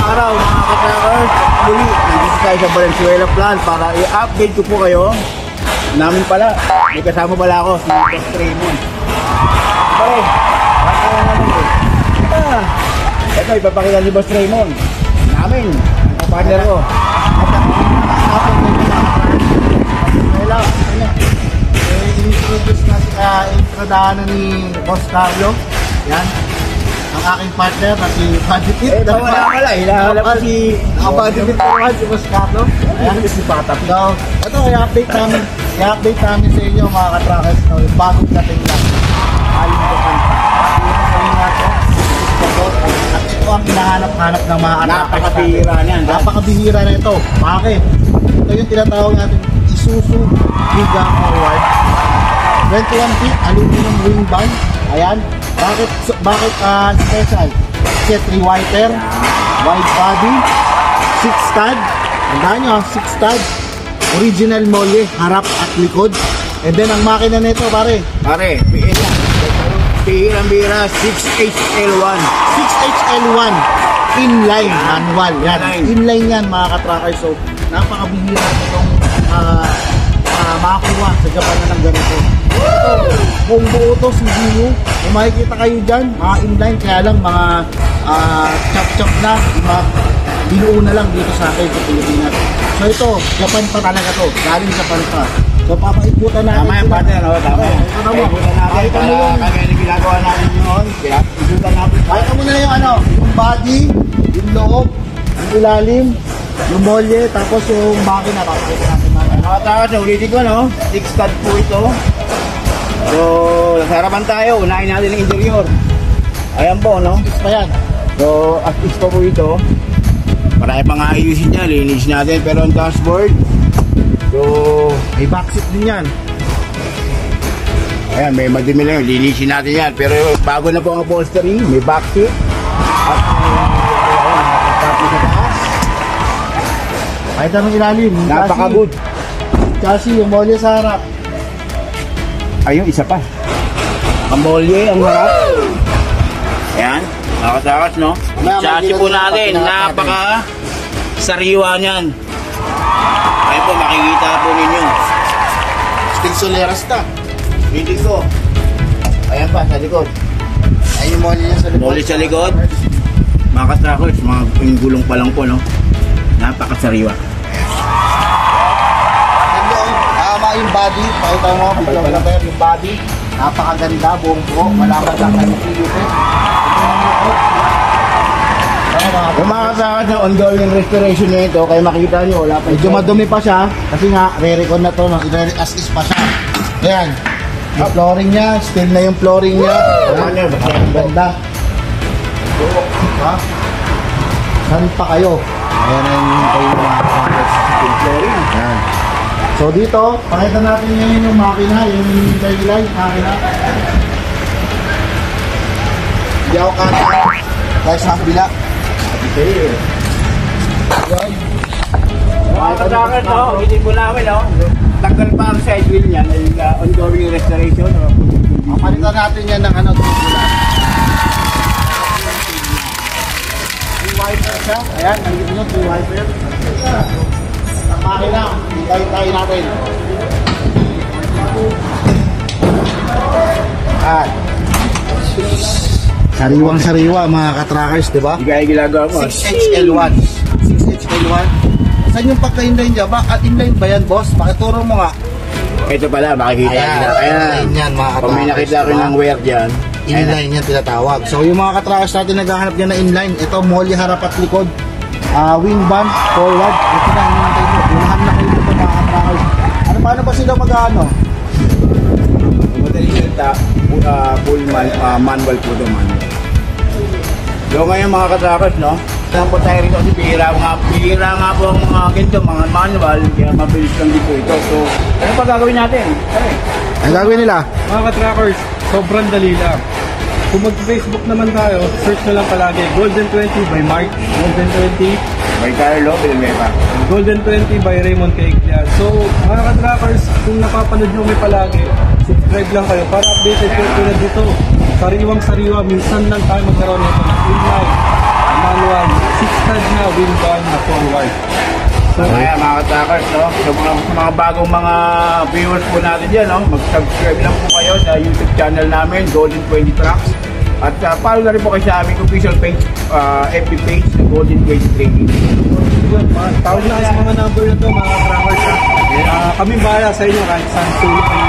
araw mga ka-trackers. Muli, nandito tayo sa Valenzuela Plant para i-update ko po kayo. Namin pala, may kasama pala ako, si Boss Raymond. Okay, baka naman ito. Ito, ipapakita ni Boss Raymond. Namin, ang partner ko. At ang nakakapon ko yung mga Wala, in-introduce na introdahan ni Boss Carlo. Yan. Ang aking partner na si Buddy Pit. Wala pala, hinahanap ko si Buddy Pit naman si Boss Carlo. Ayan, si Patap. So, ito, i-update namin sa inyo mga ka-trackers. No, yung bagong dating lang. Aling Japan. Sabihin natin, at ito ang hinahanap-hanap ng mga napakabihira niyan. Napakabihira na ito. Bakit? Ito yung tinatawag natin Isuzu Giga Forward 21 feet aluminum wing band. Ayan. Bakit special? Kasi 3 wiper, wide body, 6 stud. Tandaan nyo, 6 stud. Original molye, harap at likod. And then ang makina nito pare, Bihirang-bihira, 6HL1. 6HL1 inline manual. Yan. Inline yan mga ka-trackers. So napakabihira itong makakuha sa Japan na ng ganito. Kung buo to CDU, kung makikita kayo dyan, mga inline, kaya lang mga chop-chop na, binuo na lang dito sa akin sa Pilipinas. So ito, Japan pa talaga to, galing Japan pa. So papaiputan natin. Tama yung partner, no? Tama. Paiputan natin. Kahit ano yung kagaya na ginagawa natin yun, iputan natin. Kahit mo na yung body, yung loob, yung ilalim, yung molye, tapos yung makina, papakita natin. Nakatakas na ulitin ko, no? 6 stud po ito. So, sa harapan tayo, unahin natin ang interior. Ayan po, no? Is pa yan. So, at least pa po ito. Marami pang ayusin niya, linis natin. Pero ang dashboard, so, may backseat din yan. ayan, may madumi lang yun, linisin natin yan. Pero bago na po ang upholstery, may backseat. At may sa taas. Kahit anong ilalim. Napaka-good. Kasi yung molye sa harap. Ayun, isa pa. Ang molye, ang harap. Ayan, nakatakas, no? Chassis po natin, napaka sariwa niyan. Ayun po, makikita po ninyo. Steel soleras na. Hindi ko. Ayan pa, sa likod. Ayun yung molye niya sa likod. Molye sa likod. Mga ka-trackers, mga gulong pa lang po, no? Napakasariwa. Tama yung body, pakita mo, biglang lang yung body. Napakaganda, buong buo, malaman lang kayo PUP. Yung mga ka-trackers na ongoing restoration na ito, kaya makita nyo, wala pa. Medyo madumi pa siya, kasi nga, re-recon na to, as is pa siya. Ayan, yung flooring niya, still na yung flooring niya. Ang ganda. Ha? Saan pa kayo? Ayan na yung kayo mga flooring. Ayan. So dito, pakita natin ngayon yung makina, yung daylay, makina. Hindi ako kata. Dahil sa kabila. Okay. Mga ka-trackers, no? Ulitin po namin, no? Tanggal pa ang side wheel niyan, ongoing restoration. Palitan natin yan ng ano, tubulan. Wiper siya. Ayan, nandito nyo, 2 wiper. Ang makina, tayo natin. At sariwang-sariwa mga ka-trackers, di ba? Hindi kaya ginagawa mo. 6HL1. 6HL1. Saan yung pagka-inline dyan ba? At inline ba yan, boss? Pakituro mo nga. Ito pala, makikita nila. Inline yan mga Kung may ka-trackers. nakita ko ng wear dyan, Inline yan tinatawag. So yung mga ka-trackers natin naghahanap dyan na inline. Ito, molly harap at likod. Wing band, forward. Ito na, hinintay nyo. Unahan na kayo dito mga ka-trackers. Paano ba sila mag-ano? madali siya full manual po ito, manual. So ngayon mga ka-trackers, no? Saan po tayo rito kasi bihira nga po ang mga ganito, mga manual, kaya mabilis lang din po ito. So, ano pa gagawin natin? Ang gagawin nila? Mga ka-trackers, sobrang dali lang. Kung mag-Facebook naman tayo, search na lang palagi Golden 20 by Mark, Golden 20 By Carlo Villanueva, Golden 20 by Raymond Caiglia. So mga ka-trackers, kung napapanood nyo may palagi, subscribe lang kayo para updated kayo tulad dito. Sariwang-sariwa, minsan lang tayo magkaroon nito ng inline, manual, 6 massage na wind gun na forward. So, kaya mga katakers, no? So, mga bagong mga viewers po natin dyan, no? Mag-subscribe lang po kayo sa YouTube channel namin, Golden 20 Trucks. At follow na rin po kayo sa aming official page, FB page, Golden 20 Trading. Yun, tawag na sa mga number na to, mga trackers. Kami bahala sa inyo kahit saan sulok kayo.